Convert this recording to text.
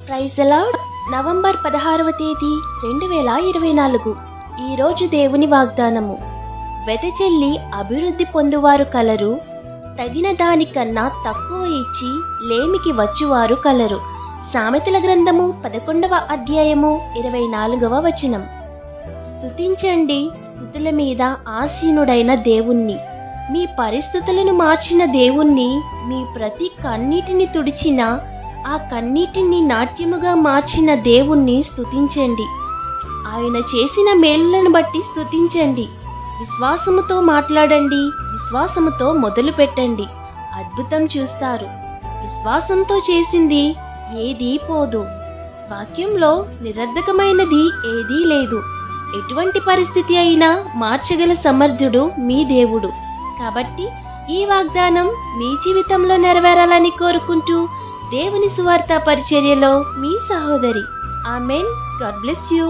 Praise the Lord. November 16వ తేదీ 2024. ఈరోజు దేవుని వాగ్దానము. వెదజల్లి అభివృద్ధి పొందువారు కలరు, తగిన దానికన్నా తక్కువ ఇచ్చి లేమికి వచ్చువారు కలరు. సామెతల గ్రంథము 11వ అధ్యాయము 24వ వచనం. స్తుతించండి స్తుతుల మీద ఆసీనుడైన దేవుణ్ణి. మీ పరిస్థితులను మార్చిన దేవుణ్ణి, మీ ప్రతి కన్నీటిని తుడిచిన, ఆ కన్నీటిని నాట్యముగా మార్చిన దేవుణ్ణి స్తుతించండి. ఆయన చేసిన మేలులను బట్టి స్తుతించండి. విశ్వాసముతో మాట్లాడండి, విశ్వాసముతో మొదలు పెట్టండి. అద్భుతం చూస్తారు. విశ్వాసంతో చేసింది ఏదీ పోదు. వాక్యంలో నిరర్ధకమైనది ఏదీ లేదు. ఎటువంటి పరిస్థితి అయినా మార్చగల సమర్థుడు మీ దేవుడు. కాబట్టి ఈ వాగ్దానం మీ జీవితంలో నెరవేరాలని కోరుకుంటూ దేవుని సువార్త పరిచర్యలో మీ సహోదరి. ఆమెన్. God bless you.